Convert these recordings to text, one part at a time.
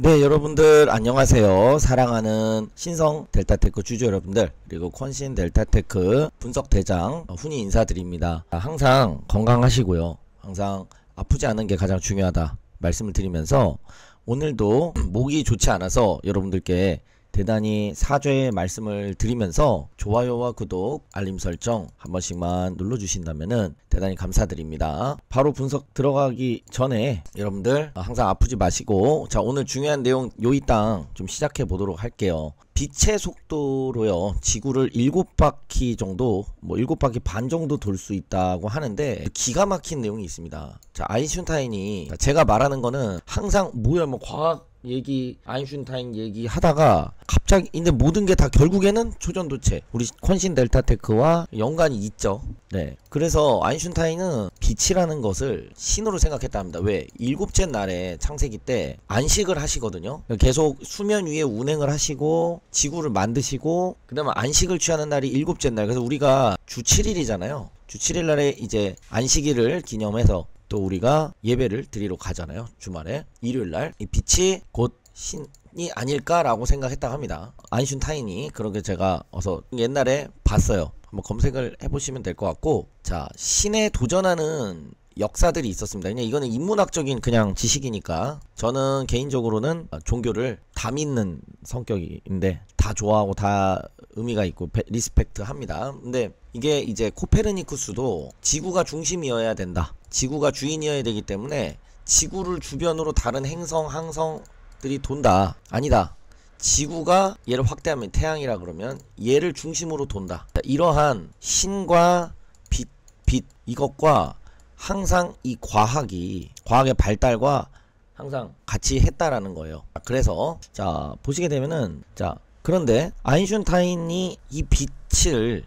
네, 여러분들 안녕하세요. 사랑하는 신성 델타테크 주주 여러분들, 그리고 콘신 델타테크 분석대장 훈이 인사드립니다. 항상 건강하시고요, 항상 아프지 않은 게 가장 중요하다 말씀을 드리면서, 오늘도 목이 좋지 않아서 여러분들께 대단히 사죄의 말씀을 드리면서 좋아요와 구독, 알림 설정 한 번씩만 눌러주신다면은 대단히 감사드립니다. 바로 분석 들어가기 전에 여러분들 항상 아프지 마시고, 자, 오늘 중요한 내용 요이땅 좀 시작해 보도록 할게요. 빛의 속도로요, 지구를 7바퀴 정도, 7바퀴 반 정도 돌 수 있다고 하는데, 기가 막힌 내용이 있습니다. 자, 아인슈타인이, 제가 말하는 거는 항상 과학 얘기, 아인슈타인 얘기 하다가 갑자기, 근데 모든 게 다 결국에는 초전도체, 우리 콘신 델타테크와 연관이 있죠. 네, 그래서 아인슈타인은 빛이라는 것을 신으로 생각했다 합니다. 왜? 일곱째 날에 창세기 때 안식을 하시거든요. 계속 수면 위에 운행을 하시고 지구를 만드시고, 그 다음에 안식을 취하는 날이 일곱째 날. 그래서 우리가 주 7일이잖아요 주 7일 날에 이제 안식일을 기념해서 또 우리가 예배를 드리러 가잖아요. 주말에 일요일날. 이 빛이 곧 신이 아닐까라고 생각했다고 합니다. 아인슈타인이. 그렇게 제가 어서 옛날에 봤어요. 한번 검색을 해보시면 될 것 같고, 자, 신에 도전하는 역사들이 있었습니다. 그냥 이거는 인문학적인 그냥 지식이니까, 저는 개인적으로는 종교를 다 믿는 성격인데 다 좋아하고 다 의미가 있고 리스펙트 합니다. 근데 이게 이제 코페르니쿠스도 지구가 중심이어야 된다, 지구가 주인이어야 되기 때문에 지구를 주변으로 다른 행성, 항성들이 돈다. 아니다, 지구가 얘를 확대하면 태양이라 그러면 얘를 중심으로 돈다. 이러한 신과 빛 이것과 항상 이 과학의 발달과 항상 같이 했다라는 거예요. 그래서 자, 보시게 되면은, 자, 그런데 아인슈타인이 이 빛을,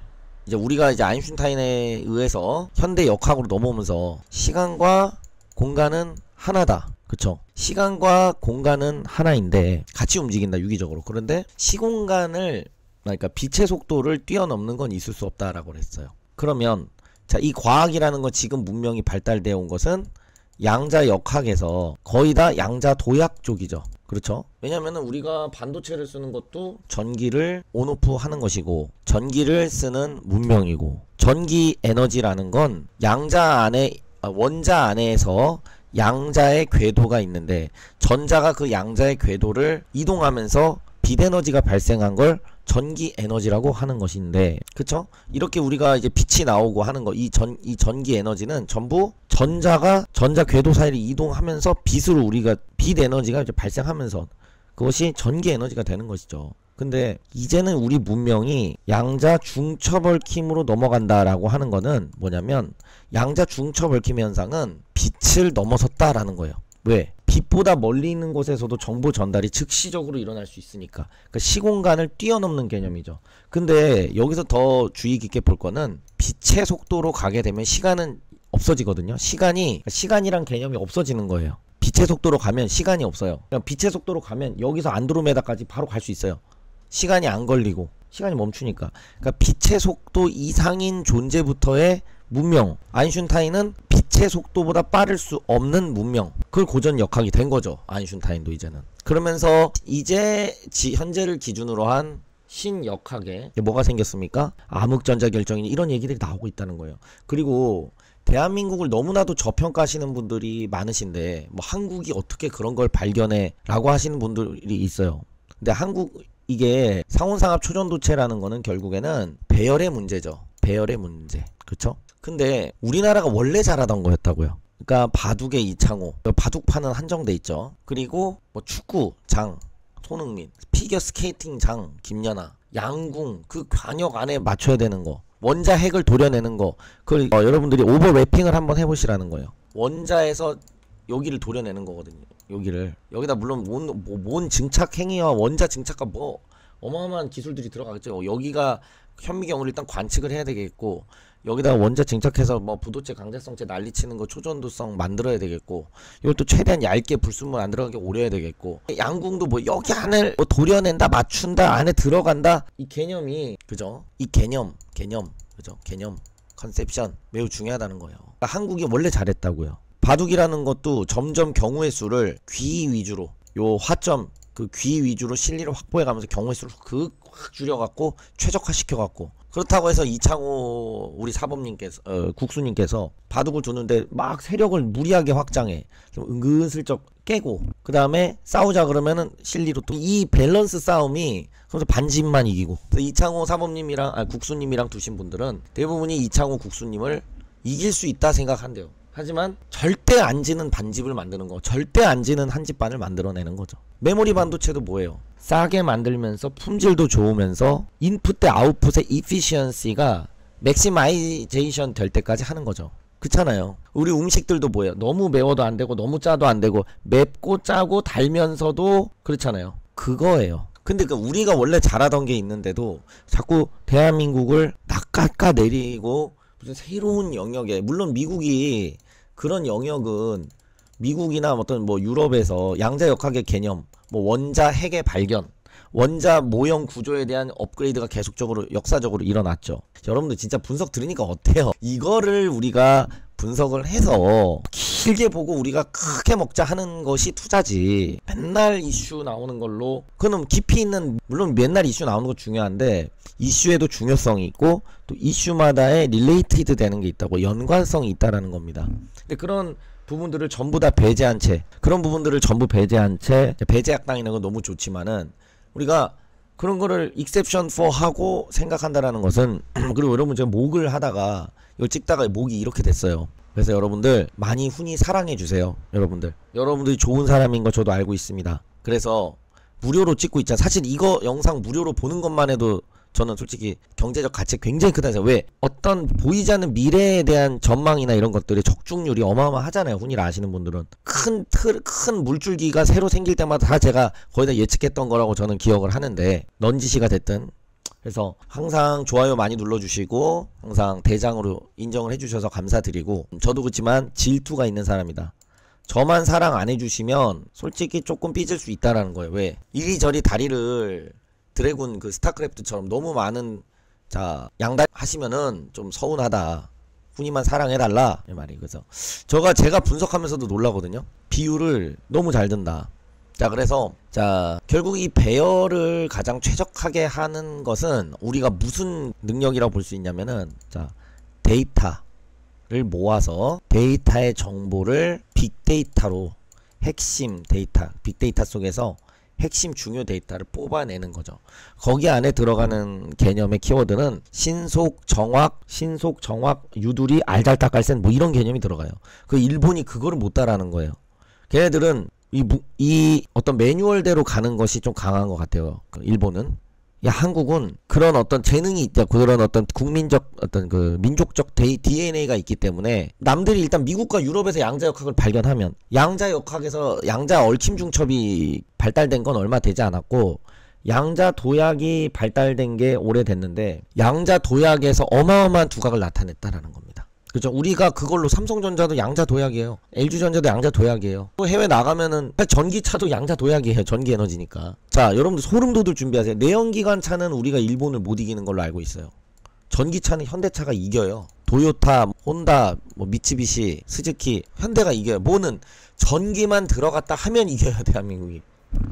이제 우리가 이제 아인슈타인에 의해서 현대 역학으로 넘어오면서 시간과 공간은 하나다, 그쵸? 시간과 공간은 하나인데 같이 움직인다, 유기적으로. 그런데 시공간을, 그러니까 빛의 속도를 뛰어넘는 건 있을 수 없다라고 했어요. 그러면 자, 이 과학이라는 건, 지금 문명이 발달되어 온 것은 양자 역학에서 거의 다 양자 도약 쪽이죠. 그렇죠? 왜냐면은 우리가 반도체를 쓰는 것도 전기를 온오프 하는 것이고, 전기를 쓰는 문명이고, 전기 에너지라는 건 양자 안에, 원자 안에서 양자의 궤도가 있는데, 전자가 그 양자의 궤도를 이동하면서 빛에너지가 발생한 걸 전기 에너지라고 하는 것인데, 그쵸? 이렇게 우리가 이제 빛이 나오고 하는 거, 이 전기 에너지는 전부 전자가 전자 궤도 사이를 이동하면서 빛으로, 우리가 빛 에너지가 이제 발생하면서 그것이 전기 에너지가 되는 것이죠. 근데 이제는 우리 문명이 양자 중첩 얽힘으로 넘어간다라고 하는 거는 뭐냐면, 양자 중첩 얽힘 현상은 빛을 넘어섰다라는 거예요. 왜? 빛보다 멀리 있는 곳에서도 정보 전달이 즉시적으로 일어날 수 있으니까. 그러니까 시공간을 뛰어넘는 개념이죠. 근데 여기서 더 주의 깊게 볼 거는, 빛의 속도로 가게 되면 시간은 없어지거든요. 시간이란 개념이 없어지는 거예요. 빛의 속도로 가면 시간이 없어요. 그냥 빛의 속도로 가면 여기서 안드로메다까지 바로 갈 수 있어요. 시간이 안 걸리고, 시간이 멈추니까. 그러니까 빛의 속도 이상인 존재부터의 문명, 아인슈타인은 빛의 속도보다 빠를 수 없는 문명, 그걸 고전 역학이 된 거죠, 아인슈타인도 이제는. 그러면서 이제 현재를 기준으로 한 신역학에 뭐가 생겼습니까? 암흑전자결정이, 이런 얘기들이 나오고 있다는 거예요. 그리고 대한민국을 너무나도 저평가하시는 분들이 많으신데, 한국이 어떻게 그런 걸 발견해 라고 하시는 분들이 있어요. 근데 이게 상온상합 초전도체라는 거는 결국에는 배열의 문제죠. 배열의 문제. 그쵸? 근데 우리나라가 원래 잘하던 거였다고요. 그러니까 바둑의 이창호, 바둑판은 한정돼 있죠. 그리고 축구 장 손흥민, 피겨 스케이팅 장 김연아, 양궁 그 관역 안에 맞춰야 되는 거, 원자 핵을 도려내는 거, 그걸 여러분들이 오버래핑을 한번 해보시라는 거예요. 원자에서 여기를 도려내는 거거든요. 여기다 물론 뭔 증착 행위와 원자 증착과 어마어마한 기술들이 들어가겠죠. 여기가 현미경을 일단 관측을 해야 되겠고, 여기다가 원자 증착해서 부도체, 강대성체 난리치는 거, 초전도성 만들어야 되겠고, 이것도 최대한 얇게 불순물 안 들어가게 오려야 되겠고, 양궁도 여기 안을 도려낸다, 맞춘다, 안에 들어간다, 이 개념이, 그죠? 이 개념, 그죠? 개념, 컨셉션 매우 중요하다는 거예요. 그러니까 한국이 원래 잘했다고요. 바둑이라는 것도 점점 경우의 수를 귀 위주로, 요 화점 그 귀 위주로 실리를 확보해 가면서 경우의 수를 확 줄여갖고 최적화시켜갖고, 그렇다고 해서 이창호 우리 사범님께서 국수님께서 바둑을 두는데 막 세력을 무리하게 확장해 좀 은근슬쩍 깨고 그 다음에 싸우자 그러면은 실리로 또 이 밸런스 싸움이 그래서 반집만 이기고, 이창호 사범님이랑 국수님이랑 두신 분들은 대부분이 이창호 국수님을 이길 수 있다 생각한대요. 하지만 절대 안 지는 반집을 만드는 거, 절대 안 지는 한집반을 만들어내는 거죠. 메모리 반도체도 뭐예요? 싸게 만들면서 품질도 좋으면서 인풋 대 아웃풋의 이피시언시가 맥시마이제이션 될 때까지 하는 거죠. 그렇잖아요. 우리 음식들도 뭐예요? 너무 매워도 안 되고 너무 짜도 안 되고 맵고 짜고 달면서도 그렇잖아요. 그거예요. 근데 그 우리가 원래 잘하던 게 있는데도 자꾸 대한민국을 낚아내리고 무슨 새로운 영역에, 물론 미국이 그런 영역은 미국이나 어떤 뭐 유럽에서 양자역학의 개념, 뭐 원자 핵의 발견, 원자 모형 구조에 대한 업그레이드가 계속적으로 역사적으로 일어났죠. 여러분들 진짜 분석 들으니까 어때요? 이거를 우리가 분석을 해서 길게 보고 우리가 크게 먹자 하는 것이 투자지. 맨날 이슈 나오는 걸로, 그럼 깊이 있는, 물론 맨날 이슈 나오는 거 중요한데 이슈에도 중요성이 있고 또 이슈마다의 릴레이티드 되는 게 있다고, 연관성이 있다라는 겁니다. 근데 그런 부분들을 전부 다 배제한 채, 그런 부분들을 전부 배제한 채, 배제 약당이라는 건 너무 좋지만은 우리가 그런 거를 exception for 하고 생각한다라는 것은 그리고 여러분 제가 목을 하다가 이걸 찍다가 목이 이렇게 됐어요. 그래서 여러분들 많이 훈이 사랑해 주세요. 여러분들이 좋은 사람인 거 저도 알고 있습니다. 그래서 무료로 찍고 있잖아. 사실 이거 영상 무료로 보는 것만 해도 저는 솔직히 경제적 가치 굉장히 크다 해서, 왜? 어떤 보이지 않는 미래에 대한 전망이나 이런 것들의 적중률이 어마어마하잖아요. 훈이를 아시는 분들은. 큰 물줄기가 새로 생길 때마다 다 제가 거의 다 예측했던 거라고 저는 기억을 하는데, 넌지시가 됐든. 그래서 항상 좋아요 많이 눌러주시고 항상 대장으로 인정을 해주셔서 감사드리고, 저도 그렇지만 질투가 있는 사람이다. 저만 사랑 안 해주시면 솔직히 조금 삐질 수 있다라는 거예요. 왜? 이리저리 다리를 드래곤 그 스타크래프트처럼 너무 많은 양다 하시면은 좀 서운하다. 훈이만 사랑해달라 이 말이. 그래서 제가 분석하면서도 놀라거든요. 비율을 너무 잘 든다. 그래서 결국 이 배열을 가장 최적하게 하는 것은 우리가 무슨 능력이라고 볼 수 있냐면은 데이터를 모아서 데이터의 정보를 빅데이터로, 핵심 데이터, 빅데이터 속에서 핵심 중요 데이터를 뽑아내는 거죠. 거기 안에 들어가는 개념의 키워드는 신속, 정확, 유두리, 알잘딱깔센 뭐 이런 개념이 들어가요. 그 일본이 그거를 못 따라하는 거예요. 걔네들은 이 어떤 매뉴얼대로 가는 것이 좀 강한 것 같아요. 일본은. 한국은 그런 어떤 재능이 있다. 그런 어떤 국민적 어떤 그 민족적 DNA가 있기 때문에 남들이 일단 미국과 유럽에서 양자역학을 발견하면, 양자역학에서 양자 얽힘 중첩이 발달된 건 얼마 되지 않았고 양자 도약이 발달된 게 오래됐는데 양자 도약에서 어마어마한 두각을 나타냈다라는 겁니다. 그죠? 우리가 그걸로 삼성전자도 양자 도약이에요. LG전자도 양자 도약이에요. 또 해외 나가면은 전기차도 양자 도약이에요. 전기 에너지니까. 여러분들 소름 돋을 준비하세요. 내연기관 차는 우리가 일본을 못 이기는 걸로 알고 있어요. 전기차는 현대차가 이겨요. 도요타, 혼다, 뭐 미쓰비시, 스즈키, 현대가 이겨요. 뭐는 전기만 들어갔다 하면 이겨요. 대한민국이.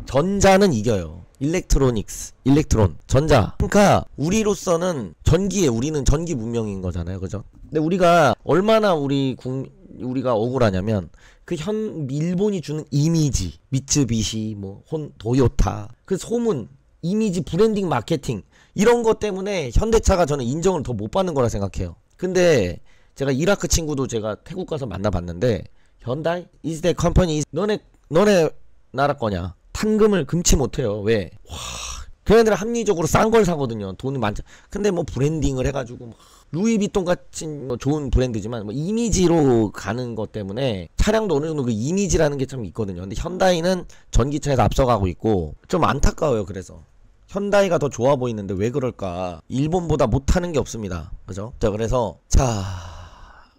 전자는 이겨요. 일렉트론, 전자. 그러니까 우리로서는 우리는 전기 문명인 거잖아요. 그죠? 근데 우리가 얼마나 우리가 억울하냐면 일본이 주는 이미지, 미쓰비시, 도요타, 그 소문, 이미지, 브랜딩, 마케팅 이런 것 때문에 현대차가 저는 인정을 더 못 받는 거라 생각해요. 근데 제가 이라크 친구도 제가 태국 가서 만나봤는데, 현다이 is the company, 너네 나라 거냐? 탄금을 금치 못해요. 왜? 걔네들 합리적으로 싼 걸 사거든요. 돈이 많죠. 근데 브랜딩을 해가지고 루이비통 같은 좋은 브랜드지만 이미지로 가는 것 때문에 차량도 어느 정도 그 이미지라는 게 좀 있거든요. 근데 현다이는 전기차에서 앞서가고 있고 좀 안타까워요. 그래서 현다이가 더 좋아 보이는데 왜 그럴까? 일본보다 못하는 게 없습니다. 그죠? 그래서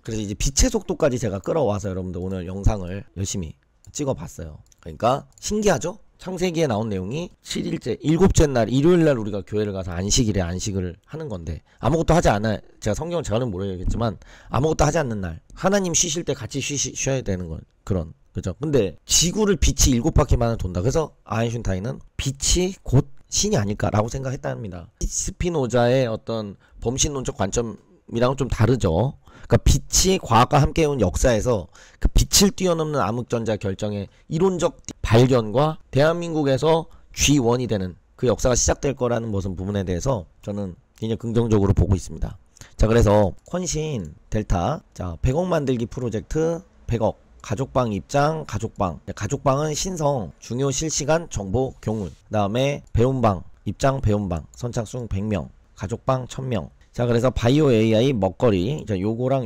이제 빛의 속도까지 제가 끌어와서 여러분들 오늘 영상을 열심히 찍어봤어요. 그러니까 신기하죠? 창세기에 나온 내용이 7일째, 7째 날 일요일날 우리가 교회를 가서 안식을 하는 건데, 아무것도 하지 않아, 제가 성경을 잘은 모르겠지만 아무것도 하지 않는 날, 하나님 쉬실 때 같이 쉬어야 되는 건 그런 그죠? 근데 지구를 빛이 7바퀴만을 돈다. 그래서 아인슈타인은 빛이 곧 신이 아닐까라고 생각했답니다. 스피노자의 어떤 범신론적 관점이랑은 좀 다르죠. 그러니까 빛이 과학과 함께 온 역사에서 그 빛을 뛰어넘는 암흑전자 결정의 이론적 발견과 대한민국에서 G1이 되는 그 역사가 시작될 거라는 무슨 부분에 대해서 저는 굉장히 긍정적으로 보고 있습니다. 자, 그래서 콘신 델타, 자 100억 만들기 프로젝트 100억, 가족방 입장, 가족방은 신성 중요 실시간 정보 교문, 그 다음에 배움방 입장, 배움방 선착순 100명, 가족방 1000명. 자, 그래서 바이오 AI 먹거리, 자 요거랑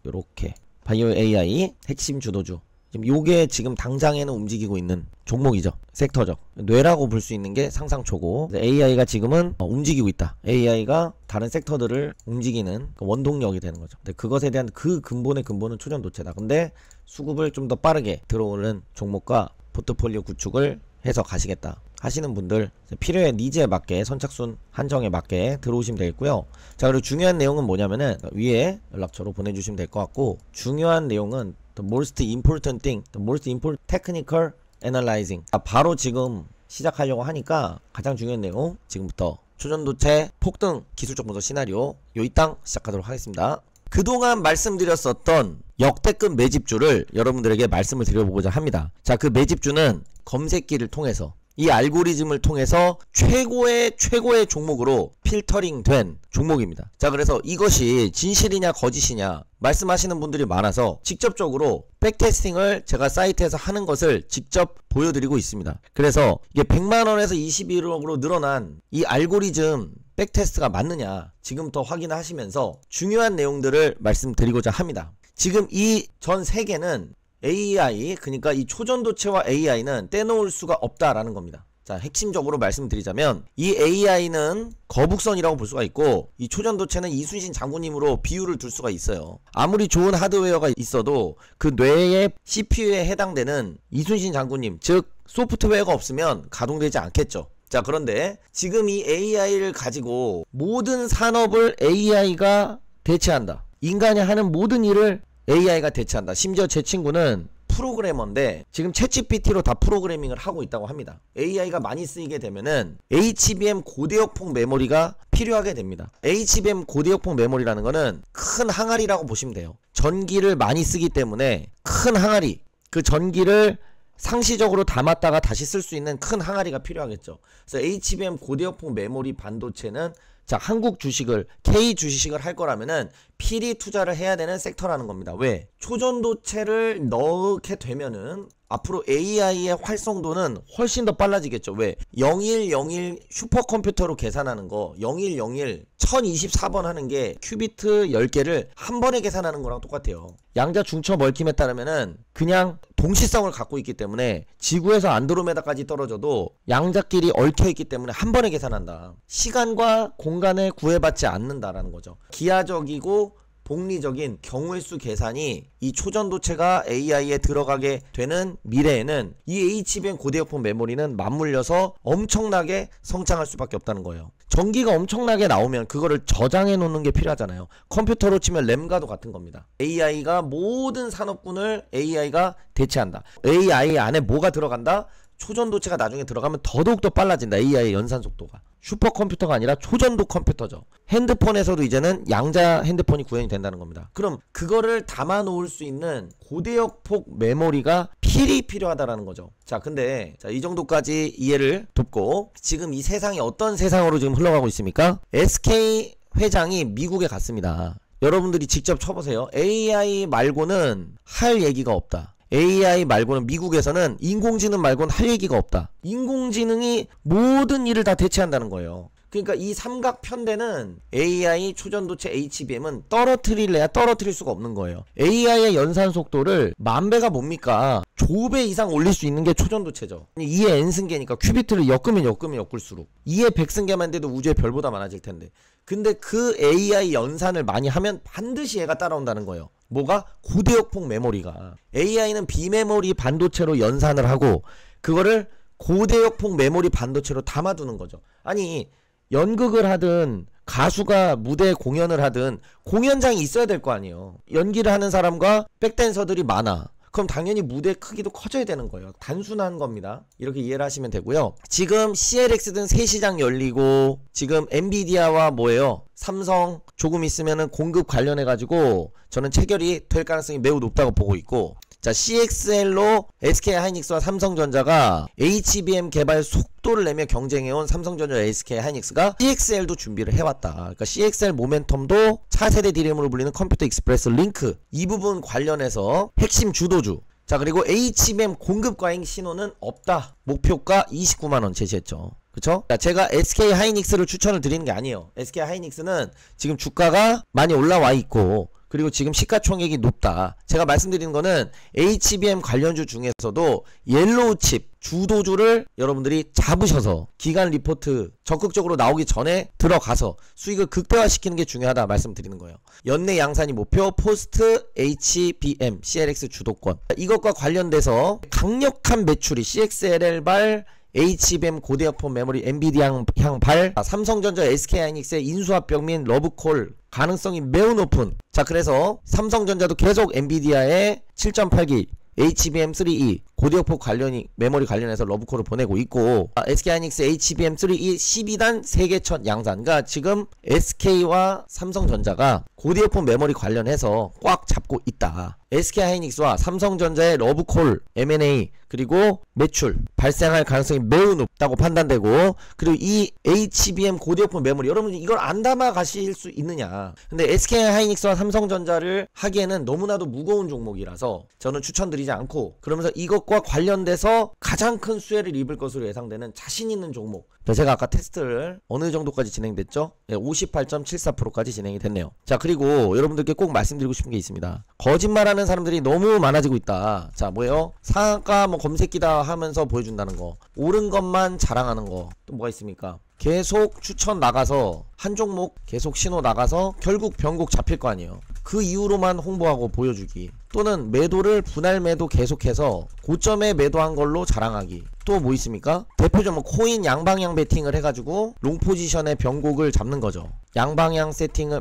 요렇게 바이오 AI 핵심 주도주, 지금 요게 지금 당장에는 움직이고 있는 종목이죠. 섹터죠. 뇌라고 볼 수 있는 게 상상초고, AI가 지금은 움직이고 있다. AI가 다른 섹터들을 움직이는 원동력이 되는 거죠. 근데 그것에 대한 그 근본은 초전도체다. 근데 수급을 좀 더 빠르게 들어오는 종목과 포트폴리오 구축을 해서 가시겠다 하시는 분들, 필요의 니즈에 맞게 선착순 한정에 맞게 들어오시면 되겠고요. 자, 그리고 중요한 내용은 뭐냐면은 위에 연락처로 보내주시면 될 것 같고, 중요한 내용은 the most important thing, the most important technical analyzing. 바로 지금 시작하려고 하니까 가장 중요한 내용, 지금부터 초전도체 폭등 기술적 분석 시나리오 요 이 땅 시작하도록 하겠습니다. 그동안 말씀드렸었던 역대급 매집주를 여러분들에게 말씀을 드려보고자 합니다. 자, 그 매집주는 검색기를 통해서, 이 알고리즘을 통해서 최고의 종목으로 필터링 된 종목입니다. 자, 그래서 이것이 진실이냐 거짓이냐 말씀하시는 분들이 많아서 직접적으로 백테스팅을 제가 사이트에서 하는 것을 직접 보여드리고 있습니다. 그래서 이게 100만원에서 21억으로 늘어난 이 알고리즘 백테스트가 맞느냐 지금부터 확인하시면서 중요한 내용들을 말씀드리고자 합니다. 지금 이 전 세계는 AI, 그러니까 이 초전도체와 AI는 떼놓을 수가 없다라는 겁니다. 자, 핵심적으로 말씀드리자면 이 AI는 거북선이라고 볼 수가 있고, 이 초전도체는 이순신 장군님으로 비유를 둘 수가 있어요. 아무리 좋은 하드웨어가 있어도 그 뇌의 CPU에 해당되는 이순신 장군님, 즉 소프트웨어가 없으면 가동되지 않겠죠. 자, 그런데 지금 이 AI를 가지고 모든 산업을 AI가 대체한다. 인간이 하는 모든 일을 AI가 대체한다. 심지어 제 친구는 프로그래머인데 지금 챗GPT로 다 프로그래밍을 하고 있다고 합니다. AI가 많이 쓰이게 되면은 HBM 고대역폭 메모리가 필요하게 됩니다. HBM 고대역폭 메모리라는 거는 큰 항아리라고 보시면 돼요. 전기를 많이 쓰기 때문에 큰 항아리, 그 전기를 상시적으로 담았다가 다시 쓸 수 있는 큰 항아리가 필요하겠죠. 그래서 HBM 고대역폭 메모리 반도체는, 자, 한국 주식을, K 주식을 할 거라면은 필히 투자를 해야 되는 섹터라는 겁니다. 왜? 초전도체를 넣게 되면은 앞으로 AI의 활성도는 훨씬 더 빨라지겠죠. 왜? 0101 슈퍼컴퓨터로 계산하는 거, 0101 1024번 하는 게 큐비트 10개를 한 번에 계산하는 거랑 똑같아요. 양자 중첩 얽힘에 따르면은 그냥 동시성을 갖고 있기 때문에 지구에서 안드로메다까지 떨어져도 양자끼리 얽혀 있기 때문에 한 번에 계산한다. 시간과 공간에 구애받지 않는다라는 거죠. 기하적이고 복리적인 경우의 수 계산이 이 초전도체가 AI에 들어가게 되는 미래에는 이 HBM 고대역폭 메모리는 맞물려서 엄청나게 성장할 수밖에 없다는 거예요. 전기가 엄청나게 나오면 그거를 저장해 놓는 게 필요하잖아요. 컴퓨터로 치면 램과도 같은 겁니다. AI가 모든 산업군을 AI가 대체한다. AI 안에 뭐가 들어간다? 초전도체가 나중에 들어가면 더더욱더 빨라진다. AI의 연산 속도가. 슈퍼컴퓨터가 아니라 초전도 컴퓨터죠. 핸드폰에서도 이제는 양자 핸드폰이 구현이 된다는 겁니다. 그럼 그거를 담아 놓을 수 있는 고대역폭 메모리가 필히 필요하다라는 거죠. 자, 근데 이 정도까지 이해를 돕고, 지금 이 세상이 어떤 세상으로 지금 흘러가고 있습니까? SK 회장이 미국에 갔습니다. 여러분들이 직접 쳐보세요. AI 말고는 할 얘기가 없다. AI 말고는, 미국에서는 인공지능 말고는 할 얘기가 없다. 인공지능이 모든 일을 다 대체한다는 거예요. 그러니까 이 삼각편대는 AI, 초전도체, HBM은 떨어뜨릴래야 떨어뜨릴 수가 없는 거예요. AI의 연산 속도를 10,000배가 뭡니까? 조배 이상 올릴 수 있는 게 초전도체죠. 2의 n승계니까 큐비트를 엮으면 엮을수록 2의 100승계만 돼도 우주의 별보다 많아질 텐데, 근데 그 AI 연산을 많이 하면 반드시 얘가 따라온다는 거예요. 뭐가? 고대역폭 메모리가. AI는 비메모리 반도체로 연산을 하고 그거를 고대역폭 메모리 반도체로 담아두는 거죠. 아니, 연극을 하든 가수가 무대 공연을 하든 공연장이 있어야 될 거 아니에요. 연기를 하는 사람과 백댄서들이 많아. 그럼 당연히 무대 크기도 커져야 되는 거예요. 단순한 겁니다. 이렇게 이해를 하시면 되고요. 지금 CLX 등 새 시장 열리고 지금 엔비디아와 뭐예요? 삼성 조금 있으면은 공급 관련해 가지고 저는 체결이 될 가능성이 매우 높다고 보고 있고, 자, CXL로 SK하이닉스와 삼성전자가 HBM 개발 속도를 내며 경쟁해온 삼성전자 SK하이닉스가 CXL도 준비를 해왔다. 그러니까 CXL 모멘텀도 차세대 D램으로 불리는 컴퓨터 익스프레스 링크 이 부분 관련해서 핵심 주도주. 자, 그리고 HBM 공급 과잉 신호는 없다. 목표가 29만원 제시했죠. 그쵸? 제가 SK하이닉스를 추천을 드리는 게 아니에요. SK하이닉스는 지금 주가가 많이 올라와 있고, 그리고 지금 시가총액이 높다. 제가 말씀드리는 거는 HBM 관련주 중에서도 옐로우 칩 주도주를 여러분들이 잡으셔서 기간 리포트 적극적으로 나오기 전에 들어가서 수익을 극대화시키는 게 중요하다 말씀드리는 거예요. 연내 양산이 목표, 포스트 HBM CLX 주도권. 이것과 관련돼서 강력한 매출이 CXL발 HBM 고대역폭 메모리 엔비디아 향발, 삼성전자 SK하이닉스의 인수합병 및 러브콜 가능성이 매우 높은. 자, 그래서 삼성전자도 계속 엔비디아의 7.8기 HBM3E 고대역폭 관련이 메모리 관련해서 러브콜을 보내고 있고, SK하이닉스 HBM3E 12단 세계 첫 양산. 그러니까 지금 SK와 삼성전자가 고대역폭 메모리 관련해서 꽉 잡고 있다. SK하이닉스와 삼성전자의 러브콜 M&A 그리고 매출 발생할 가능성이 매우 높다고 판단되고, 그리고 이 HBM 고대역폭 메모리 여러분 이걸 안 담아 가실 수 있느냐. 근데 SK하이닉스와 삼성전자를 하기에는 너무나도 무거운 종목이라서 저는 추천드리지 않고, 그러면서 이것과 관련돼서 가장 큰 수혜를 입을 것으로 예상되는 자신 있는 종목, 제가 아까 테스트를 어느 정도까지 진행됐죠? 58.74%까지 진행이 됐네요. 자, 그리고 여러분들께 꼭 말씀드리고 싶은 게 있습니다. 거짓말하는 사람들이 너무 많아지고 있다. 자, 뭐예요? 상한가 뭐 검색기다 하면서 보여준다는 거, 옳은 것만 자랑하는 거, 또 뭐가 있습니까? 계속 추천 나가서 한 종목 계속 신호 나가서 결국 변곡 잡힐 거 아니에요. 그 이후로만 홍보하고 보여주기, 또는 매도를 분할 매도 계속해서 고점에 매도한 걸로 자랑하기. 또 뭐 있습니까? 대표적으로 뭐 코인 양방향 베팅을 해가지고 롱 포지션의 변곡을 잡는 거죠. 양방향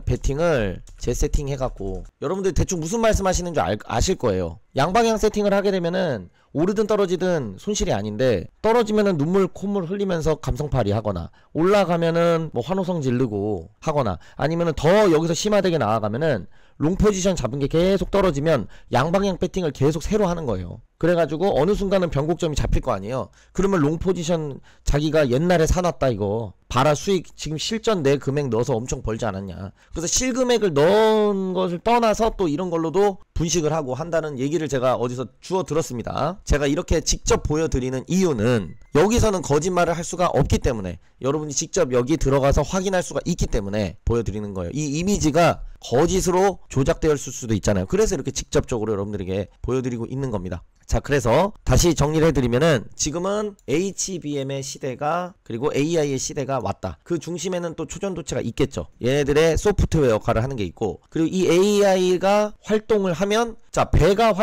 베팅을 재세팅 해갖고 여러분들 대충 무슨 말씀 하시는 줄 아실 거예요. 양방향 세팅을 하게 되면은 오르든 떨어지든 손실이 아닌데, 떨어지면은 눈물 콧물 흘리면서 감성팔이 하거나, 올라가면은 뭐 환호성 지르고 하거나, 아니면은 더 여기서 심화되게 나아가면은 롱 포지션 잡은 게 계속 떨어지면 양방향 배팅을 계속 새로 하는 거예요. 그래가지고 어느 순간은 변곡점이 잡힐 거 아니에요. 그러면 롱 포지션 자기가 옛날에 사놨다 이거 봐라, 수익 지금 실전 내 금액 넣어서 엄청 벌지 않았냐. 그래서 실금액을 넣은 것을 떠나서 또 이런 걸로도 분식을 하고 한다는 얘기를 제가 어디서 주워 들었습니다. 제가 이렇게 직접 보여드리는 이유는 여기서는 거짓말을 할 수가 없기 때문에, 여러분이 직접 여기 들어가서 확인할 수가 있기 때문에 보여드리는 거예요. 이 이미지가 거짓으로 조작되었을 수도 있잖아요. 그래서 이렇게 직접적으로 여러분들에게 보여드리고 있는 겁니다. 자, 그래서 다시 정리를 해드리면은 지금은 HBM의 시대가, 그리고 AI의 시대가 왔다. 그 중심에는 또 초전도체가 있겠죠. 얘네들의 소프트웨어 역할을 하는 게 있고, 그리고 이 AI가 활동을 하면, 자, 배가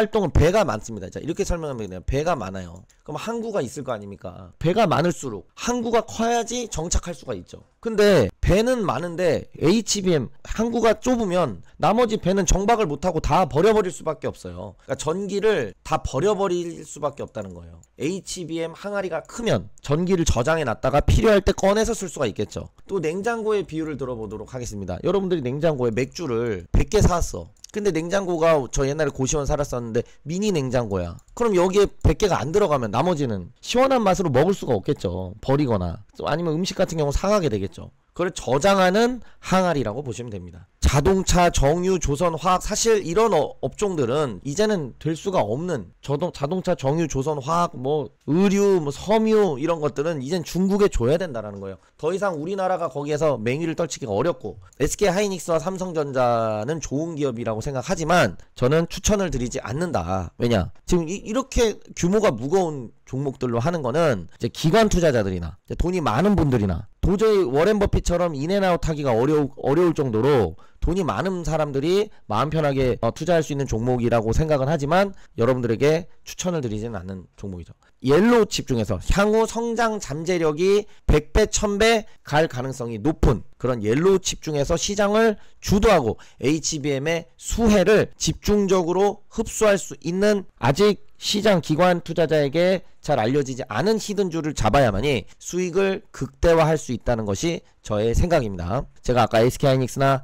많습니다. 자, 이렇게 설명하면 되네요. 배가 많아요. 그럼 항구가 있을 거 아닙니까? 배가 많을수록 항구가 커야지 정착할 수가 있죠. 근데 배는 많은데 HBM 항구가 좁으면 나머지 배는 정박을 못하고 다 버려버릴 수밖에 없어요. 그러니까 전기를 다 버려버릴 수밖에 없다는 거예요. HBM 항아리가 크면 전기를 저장해 놨다가 필요할 때 꺼내서 쓸 수가 있겠죠. 또 냉장고의 비율을 들어보도록 하겠습니다. 여러분들이 냉장고에 맥주를 100개 사왔어. 근데 냉장고가, 저 옛날에 고시원 살았었는데 미니 냉장고야. 그럼 여기에 100개가 안 들어가면 나머지는 시원한 맛으로 먹을 수가 없겠죠. 버리거나 아니면 음식 같은 경우 상하게 되겠죠. 그걸 저장하는 항아리라고 보시면 됩니다. 자동차, 정유, 조선, 화학, 사실 이런 업종들은 이제는 될 수가 없는, 자동차, 정유, 조선, 화학, 뭐 의류, 뭐 섬유, 이런 것들은 이젠 중국에 줘야 된다라는 거예요. 더 이상 우리나라가 거기에서 맹위를 떨치기가 어렵고, SK하이닉스와 삼성전자는 좋은 기업이라고 생각하지만 저는 추천을 드리지 않는다. 왜냐? 지금 이렇게 규모가 무거운 종목들로 하는 거는 이제 기관 투자자들이나 이제 돈이 많은 분들이나, 도저히 워렌 버핏처럼 인앤아웃 하기가 어려울 정도로 돈이 많은 사람들이 마음 편하게 투자할 수 있는 종목이라고 생각은 하지만 여러분들에게 추천을 드리지는 않는 종목이죠. 옐로우 칩 중에서 향후 성장 잠재력이 100배, 1000배 갈 가능성이 높은 그런 옐로우 칩 중에서 시장을 주도하고 HBM의 수혜를 집중적으로 흡수할 수 있는 아직 시장 기관 투자자에게 잘 알려지지 않은 히든줄을 잡아야만이 수익을 극대화할 수 있다는 것이 저의 생각입니다. 제가 아까 SK하이닉스나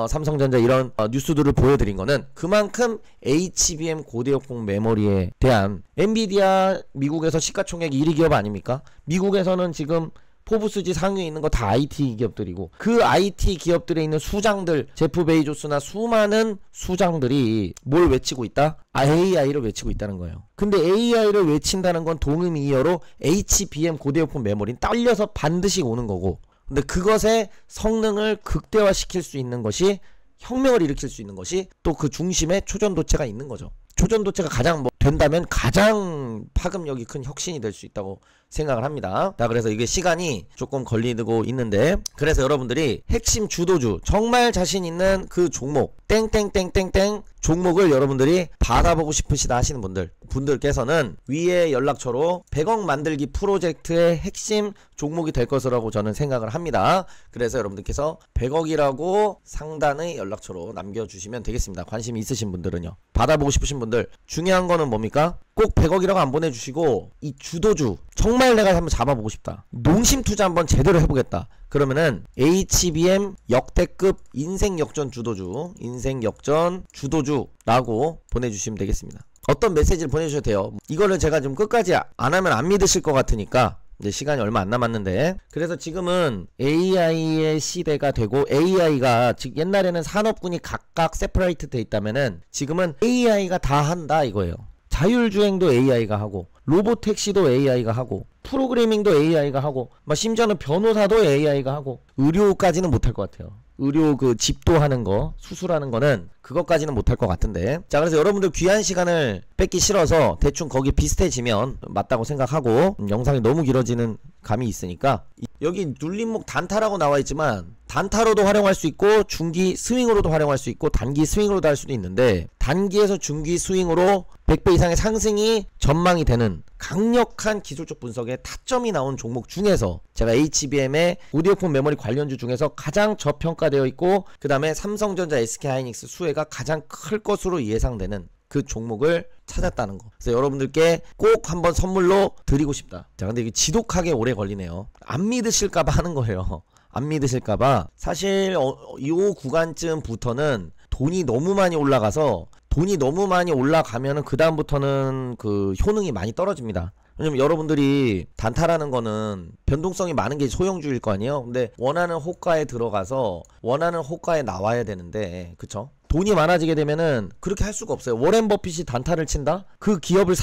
삼성전자 이런 뉴스들을 보여드린 거는 그만큼 HBM 고대역폭 메모리에 대한 엔비디아 미국에서 시가총액 1위 기업 아닙니까? 미국에서는 지금 포브스지 상위에 있는 거 다 IT 기업들이고 그 IT 기업들에 있는 수장들 제프 베이조스나 수많은 수장들이 뭘 외치고 있다? AI를 외치고 있다는 거예요. 근데 AI를 외친다는 건 동의미어로 HBM 고대역폭 메모리는 딸려서 반드시 오는 거고 근데 그것의 성능을 극대화시킬 수 있는 것이 혁명을 일으킬 수 있는 것이 또 그 중심에 초전도체가 있는 거죠. 초전도체가 가장 된다면 가장 파급력이 큰 혁신이 될 수 있다고 생각을 합니다. 자, 그래서 이게 시간이 조금 걸리고 있는데 그래서 여러분들이 핵심 주도주 정말 자신 있는 그 종목 땡땡땡땡땡 종목을 여러분들이 받아보고 싶으시다 하시는 분들께서는 위에 연락처로 100억 만들기 프로젝트의 핵심 종목이 될 것이라고 저는 생각을 합니다. 그래서 여러분들께서 100억이라고 상단의 연락처로 남겨주시면 되겠습니다. 관심 있으신 분들은요. 받아보고 싶으신 분들 중요한 거는 뭡니까? 꼭 100억이라고 안 보내주시고 이 주도주 정말 내가 한번 잡아보고 싶다. 농심 투자 한번 제대로 해보겠다. 그러면은 HBM 역대급 인생 역전 주도주 인생 역전 주도주라고 보내주시면 되겠습니다. 어떤 메시지를 보내주셔도 돼요. 이거를 제가 좀 끝까지 안 하면 안 믿으실 것 같으니까 이제 시간이 얼마 안 남았는데 그래서 지금은 AI의 시대가 되고 AI가 즉 옛날에는 산업군이 각각 세퍼레이트 돼 있다면은 지금은 AI가 다 한다 이거예요. 자율주행도 AI가 하고 로보택시도 AI가 하고 프로그래밍도 AI가 하고 막 심지어는 변호사도 AI가 하고 의료까지는 못할 것 같아요. 의료 그 집도하는 거 수술하는 거는 그것까지는 못할 것 같은데 자 그래서 여러분들 귀한 시간을 뺏기 싫어서 대충 거기 비슷해지면 맞다고 생각하고 영상이 너무 길어지는 감이 있으니까 여기 눌림목 단타라고 나와 있지만 단타로도 활용할 수 있고 중기 스윙으로도 활용할 수 있고 단기 스윙으로도 할 수도 있는데 단기에서 중기 스윙으로 100배 이상의 상승이 전망이 되는 강력한 기술적 분석에 타점이 나온 종목 중에서 제가 HBM의 고대역폭 메모리 관련주 중에서 가장 저평가되어 있고 그 다음에 삼성전자 SK하이닉스 수혜가 가장 클 것으로 예상되는 그 종목을 찾았다는 거. 그래서 여러분들께 꼭 한번 선물로 드리고 싶다. 자 근데 이게 지독하게 오래 걸리네요. 안 믿으실까봐 하는 거예요. 안 믿으실까봐 사실 이 구간쯤부터는 돈이 너무 많이 올라가서 돈이 너무 많이 올라가면은 그 다음부터는 그 효능이 많이 떨어집니다. 왜냐면 여러분들이 단타라는 거는 변동성이 많은 게 소형주일 거 아니에요. 근데 원하는 호가에 들어가서 원하는 호가에 나와야 되는데 그쵸? 돈이 많아지게 되면은 그렇게 할 수가 없어요. 워렌 버핏이 단타를 친다? 그 기업을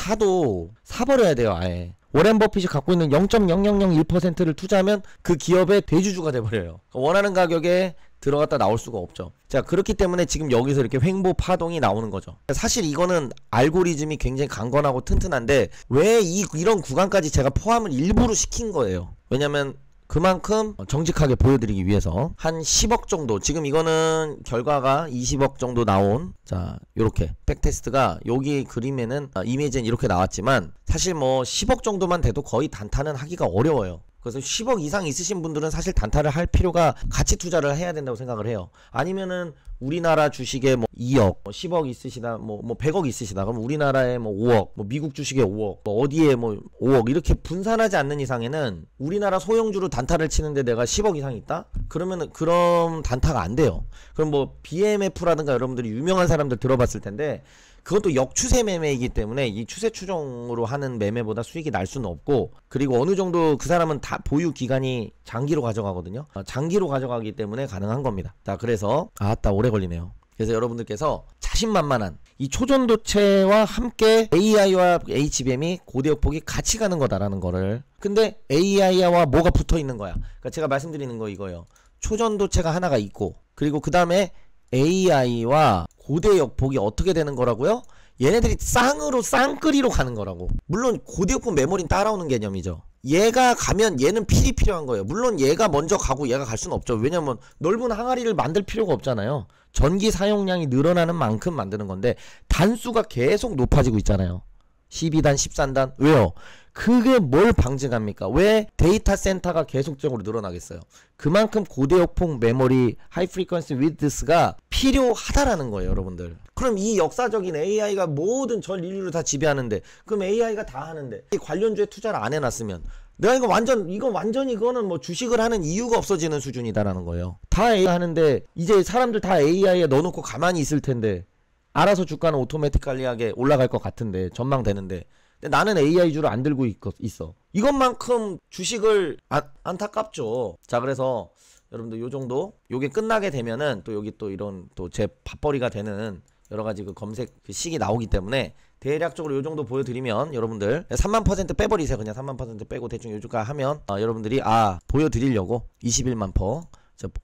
사버려야 돼요 아예. 워렌 버핏이 갖고 있는 0.0001%를 투자하면 그 기업의 대주주가 돼버려요. 원하는 가격에 들어갔다 나올 수가 없죠. 자 그렇기 때문에 지금 여기서 이렇게 횡보 파동이 나오는 거죠. 사실 이거는 알고리즘이 굉장히 강건하고 튼튼한데 왜 이런 구간까지 제가 포함을 일부러 시킨 거예요. 왜냐면 그만큼 정직하게 보여드리기 위해서 한 10억 정도 지금 이거는 결과가 20억 정도 나온 자 요렇게 백테스트가 여기 그림에는 이미지는 이렇게 나왔지만 사실 뭐 10억 정도만 돼도 거의 단타는 하기가 어려워요. 그래서 10억 이상 있으신 분들은 사실 단타를 할 필요가 가치 투자를 해야 된다고 생각을 해요. 아니면은 우리나라 주식에 뭐 2억, 10억 있으시다, 뭐 100억 있으시다. 그럼 우리나라에 뭐 5억, 뭐 미국 주식에 5억, 뭐 어디에 뭐 5억 이렇게 분산하지 않는 이상에는 우리나라 소형주로 단타를 치는데 내가 10억 이상 있다? 그러면은 그럼 단타가 안 돼요. 그럼 뭐 BMF라든가 여러분들이 유명한 사람들 들어봤을 텐데 그것도 역추세 매매이기 때문에 이 추세 추종으로 하는 매매보다 수익이 날 수는 없고 그리고 어느 정도 그 사람은 다 보유 기간이 장기로 가져가거든요. 장기로 가져가기 때문에 가능한 겁니다. 자 그래서 아따 오래 걸리네요. 그래서 여러분들께서 자신만만한 이 초전도체와 함께 AI와 HBM이 고대역폭이 같이 가는 거다라는 거를 근데 AI와 뭐가 붙어 있는 거야. 그러니까 제가 말씀드리는 거 이거예요. 초전도체가 하나가 있고 그리고 그 다음에 AI와 고대역폭이 어떻게 되는 거라고요? 얘네들이 쌍끌이로 가는 거라고. 물론 고대역폭 메모리는 따라오는 개념이죠. 얘가 가면 얘는 필이 필요한 거예요. 물론 얘가 먼저 가고 얘가 갈 수는 없죠. 왜냐면 넓은 항아리를 만들 필요가 없잖아요. 전기 사용량이 늘어나는 만큼 만드는 건데 단수가 계속 높아지고 있잖아요. 12단, 13단. 왜요? 그게 뭘 방증합니까? 왜 데이터 센터가 계속적으로 늘어나겠어요? 그만큼 고대역폭 메모리, 하이 프리퀀시 위드스가 필요하다라는 거예요, 여러분들. 그럼 이 역사적인 AI가 모든 전 인류를 다 지배하는데, 그럼 AI가 다 하는데, 이 관련주에 투자를 안 해놨으면, 내가 완전히 이거는 뭐 주식을 하는 이유가 없어지는 수준이다라는 거예요. 다 AI 하는데, 이제 사람들 다 AI에 넣어놓고 가만히 있을 텐데, 알아서 주가는 오토매티컬리하게 올라갈 것 같은데, 전망되는데, 근데 나는 AI주를 안 들고 있어. 이것만큼 주식을 안타깝죠. 자, 그래서 여러분들 요 정도, 요게 끝나게 되면은 또 여기 또 이런 또 제 밥벌이가 되는 여러가지 그 검색 그 식이 나오기 때문에 대략적으로 요 정도 보여드리면 여러분들 3만% 빼버리세요. 그냥 3만% 빼고 대충 요 주가 하면 여러분들이 보여드리려고 21만 퍼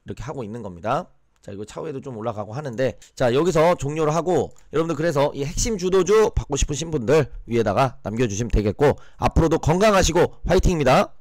이렇게 하고 있는 겁니다. 자, 이거 차후에도 좀 올라가고 하는데, 자, 여기서 종료를 하고, 여러분들 그래서 이 핵심 주도주 받고 싶으신 분들 위에다가 남겨주시면 되겠고, 앞으로도 건강하시고 화이팅입니다.